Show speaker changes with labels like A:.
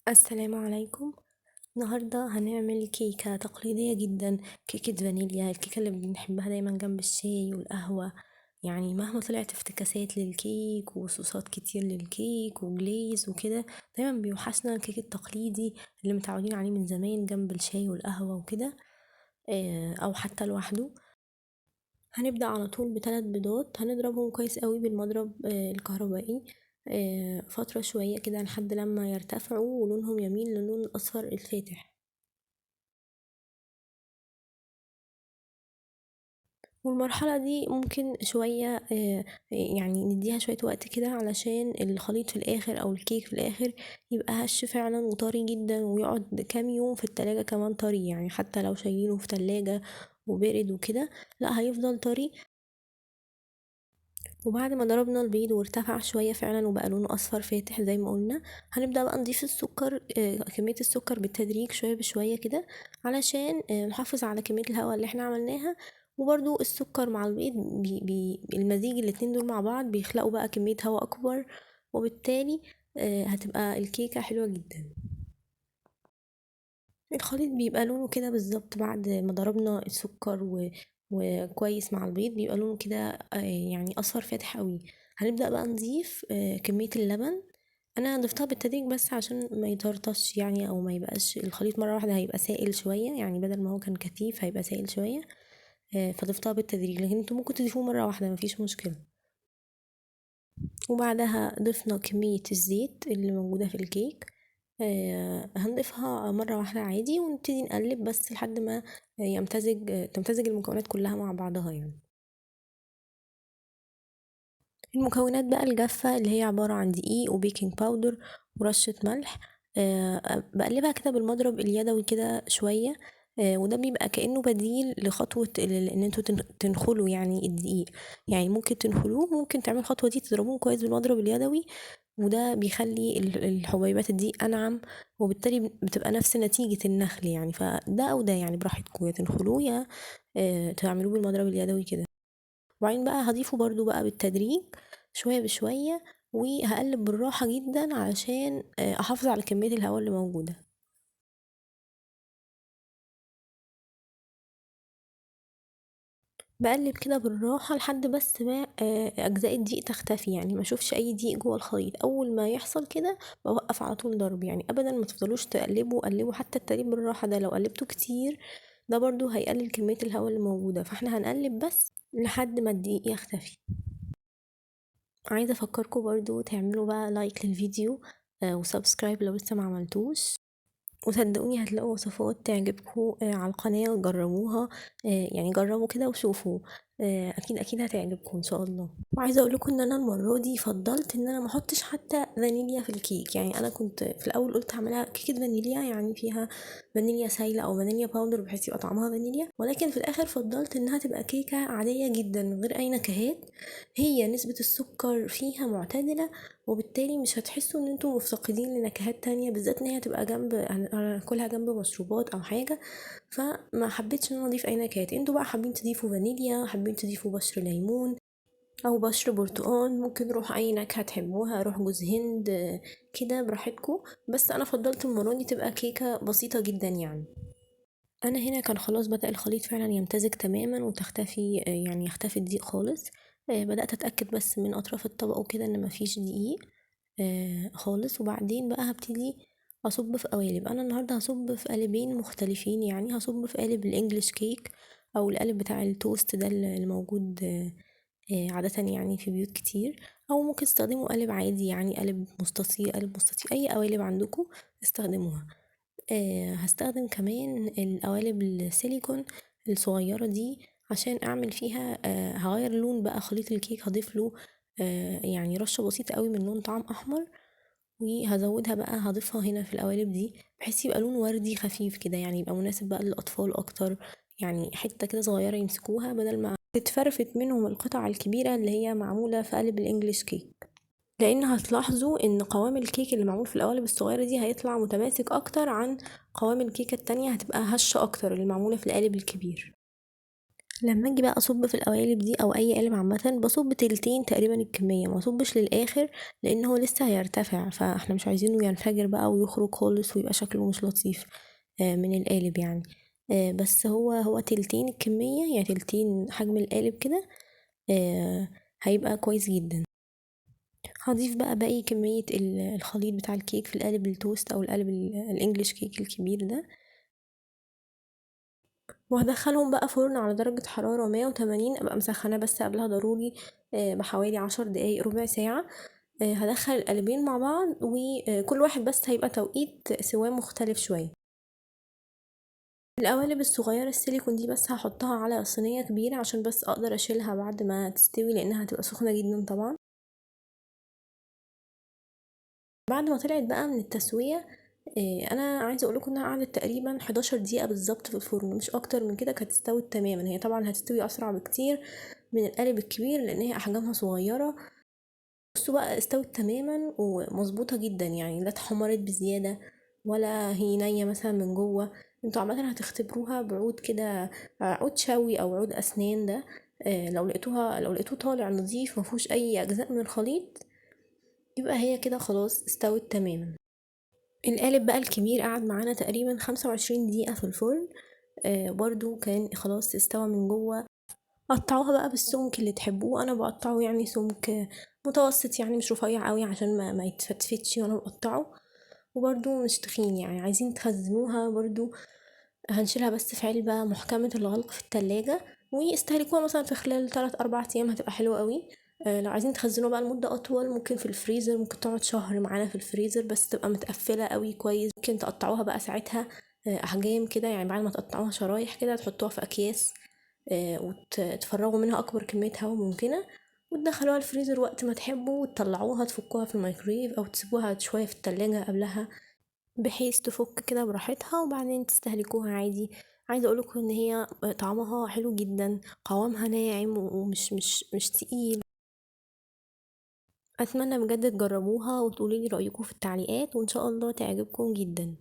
A: السلام عليكم. النهاردة هنعمل كيكة تقليدية جدا، كيكة فانيليا، الكيكة اللي بنحبها دايما جنب الشاي والقهوة. يعني مهما طلعت افتكاسات للكيك وصوصات كتير للكيك وجليز وكده، دايما بيوحشنا الكيك التقليدي اللي متعودين عليه من زمان جنب الشاي والقهوة وكده. او حتى لوحده. هنبدأ على طول بثلاث بيضات، هنضربهم كويس قوي بالمضرب الكهربائي فترة شوية كده لحد لما يرتفعوا ولونهم يميل للون الأصفر الفاتح. والمرحلة دي ممكن شوية يعني نديها شوية وقت كده علشان الخليط في الآخر أو الكيك في الآخر يبقى هش فعلا وطري جدا، ويقعد كام يوم في التلاجة كمان طري، يعني حتى لو شايلينه في تلاجة وبارد وكده لا هيفضل طري. وبعد ما ضربنا البيض وارتفع شوية فعلا وبقى لونه أصفر فاتح زي ما قلنا، هنبدأ بقى نضيف السكر، كمية السكر بالتدريج شوية بشوية كده علشان نحافظ على كمية الهواء اللي احنا عملناها. وبرضو السكر مع البيض المزيج الاتنين دول مع بعض بيخلقوا بقى كمية هواء أكبر، وبالتالي هتبقى الكيكة حلوة جدا. الخليط بيبقى لونه كده بالظبط بعد ما ضربنا السكر وكويس مع البيض بيبقى لونه كده يعني اصفر فاتح قوي. هنبدأ بقى نضيف كمية اللبن. انا ضفتها بالتدريج بس عشان ما يطرطش يعني، او ما يبقاش الخليط مرة واحدة هيبقى سائل شوية، يعني بدل ما هو كان كثيف هيبقى سائل شوية. فضفتها بالتدريج، لكن انتوا ممكن تضيفوه مرة واحدة مفيش مشكلة. وبعدها ضفنا كمية الزيت اللي موجودة في الكيك. هنضيفها مرة واحدة عادي ونبتدي نقلب بس لحد ما تمتزج المكونات كلها مع بعضها يعني. المكونات بقى الجافة اللي هي عبارة عن دقيق وبيكنج باودر ورشة ملح. بقلبها كده بالمضرب اليدوي كده شوية. وده بيبقى كأنه بديل لخطوة ان انتوا تنخلوا يعني الدقيق. يعني ممكن تنخلوه، ممكن تعملوا الخطوة دي تضربوه كويس بالمضرب اليدوي، وده بيخلي الحبيبات الدقيق أنعم، وبالتالي بتبقى نفس نتيجة النخل يعني. فده أو ده يعني براحتكم، يا تنخلوه يا تعملوه بالمضرب اليدوي كده. وبعدين بقى هضيفه برضو بقى بالتدريج شوية بشوية، وهقلب بالراحة جدا علشان احافظ على كمية الهواء اللي موجودة. بقلب كده بالراحة لحد بس ما اجزاء الدقيق تختفي، يعني ما اشوفش اي دقيق جوه الخليط. اول ما يحصل كده بوقف على طول ضرب، يعني ابدا ما تفضلوش تقلبوا قلبوا. حتى التقليب بالراحة ده لو قلبته كتير ده برضو هيقلل كمية الهواء اللي موجودة، فاحنا هنقلب بس لحد ما الدقيق يختفي. عايزة افكركم برضو تعملوا بقى لايك للفيديو وسبسكرايب لو لسه ما عملتوش. وصدقوني هتلاقوا وصفات تعجبكم على القناة وجربوها. يعني جربوا كده وشوفوا. اكيد اكيد هتعجبكم ان شاء الله. وعايزه اقول لكم ان انا المره دي فضلت ان انا ما احطش حتى فانيليا في الكيك. يعني انا كنت في الاول قلت اعملها كيكه فانيليا، يعني فيها فانيليا سايله او فانيليا باودر بحيث يبقى طعمها فانيليا، ولكن في الاخر فضلت انها تبقى كيكه عاديه جدا من غير اي نكهات. هي نسبه السكر فيها معتدله، وبالتالي مش هتحسوا ان انتوا مفتقدين لنكهات تانية، بالذات ان هي هتبقى جنب هناكلها جنب مشروبات او حاجه. فما حبيتش ان انا اضيف اي نكهات. انتوا بقى حابين تضيفوا فانيليا، حابين تضيفوا بشر ليمون او بشر برتقال، ممكن روح اي نكهه تحبوها، روح جوز هند كده براحتكم. بس انا فضلت المره دي تبقى كيكه بسيطه جدا يعني. انا هنا كان خلاص بدأ الخليط فعلا يمتزج تماما وتختفي يعني يختفي الدقيق خالص. بدأت اتأكد بس من اطراف الطبق وكده ان مفيش دقيق خالص. وبعدين بقى هبتدي اصب في قوالب. انا النهارده هصب في قالبين مختلفين، يعني هصب في قالب الانجليش كيك او القالب بتاع التوست ده اللي موجود عادة يعني في بيوت كتير، او ممكن تستخدموا قالب عادي يعني قالب مستطيل قالب مستطيل اي قوالب عندكم استخدموها. هستخدم كمان القوالب السيليكون الصغيرة دي عشان اعمل فيها هغير لون بقى خليط الكيك، هضيف له يعني رشة بسيطة قوي من لون طعم احمر، وهزودها بقى هضيفها هنا في القوالب دي بحيث يبقى لون وردي خفيف كده، يعني يبقى مناسب بقى للاطفال اكتر. يعني حتة كده صغيرة يمسكوها بدل ما تتفرفت منهم القطع الكبيرة اللي هي معمولة في قالب الانجليش كيك. لان هتلاحظوا ان قوام الكيك اللي معمول في القوالب الصغيرة دي هيطلع متماسك اكتر عن قوام الكيكة التانية، هتبقى هشة اكتر اللي معمولة في القالب الكبير. لما اجي بقى اصب في القوالب دي او اي قالب عامه بصب تلتين تقريبا الكميه، ما اصبش للاخر لان هو لسه هيرتفع، فاحنا مش عايزينه ينفجر بقى ويخرج خالص ويبقى شكله مش لطيف من القالب يعني. بس هو تلتين الكميه، يعني تلتين حجم القالب كده آه، هيبقى كويس جدا. هضيف بقى باقي كميه الخليط بتاع الكيك في القالب التوست او القالب الانجليش كيك الكبير ده، وهدخلهم بقى فرن على درجة حرارة 180، ابقى مسخنة بس قبلها ضروري بحوالي 10 دقايق ربع ساعة. هدخل القلبين مع بعض وكل واحد بس هيبقى توقيت سواه مختلف شوية. القوالب الصغيرة السيليكون دي بس هحطها على صينية كبيرة عشان بس اقدر اشيلها بعد ما تستوي لانها هتبقى سخنة جدا طبعا. بعد ما طلعت بقى من التسوية انا عايزه اقولكم انها قعدت تقريبا 11 دقيقه بالظبط في الفرن، مش اكتر من كده، كانت استوت تماما. هي طبعا هتستوي اسرع بكتير من القالب الكبير لان هي احجامها صغيره. بصوا بقى استوت تماما ومظبوطه جدا، يعني لا اتحمرت بزياده ولا هي نيه مثلا من جوه. انتوا عامه هتختبروها بعود كده، عود شوي او عود اسنان ده، لو لقيتوه طالع نظيف مفهوش اي اجزاء من الخليط يبقى هي كده خلاص استوت تماما. القالب بقى الكبير قعد معانا تقريبا 25 دقيقة في الفرن، برضو كان خلاص استوى من جوه. قطعوها بقى بالسمك اللي تحبوه، انا بقطعه يعني سمك متوسط، يعني مش رفيع قوي عشان ما يتفتفتش وانا بقطعه، وبرضو مش تخين. يعني عايزين تخزنوها برضو هنشيلها بس في علبة محكمة الغلق في التلاجة ويستهلكوها مثلا في خلال 3 4 أيام، هتبقى حلوة قوي. لو عايزين تخزنوها بقى لمدة أطول ممكن في الفريزر، ممكن تقعد شهر معانا في الفريزر بس تبقى متقفلة قوي كويس. ممكن تقطعوها بقى ساعتها أحجام كده، يعني بعد ما تقطعوها شرايح كده تحطوها في أكياس وتفرغوا منها أكبر كمية هواء ممكنة، وتدخلوها الفريزر وقت ما تحبوا وتطلعوها تفكوها في الميكرويف أو تسيبوها شوية في التلاجة قبلها بحيث تفك كده براحتها وبعدين تستهلكوها عادي. عايزه اقولكم ان هي طعمها حلو جدا، قوامها ناعم ومش مش تقيل. اتمنى بجد تجربوها وتقولي لي رايكم في التعليقات وان شاء الله تعجبكم جدا.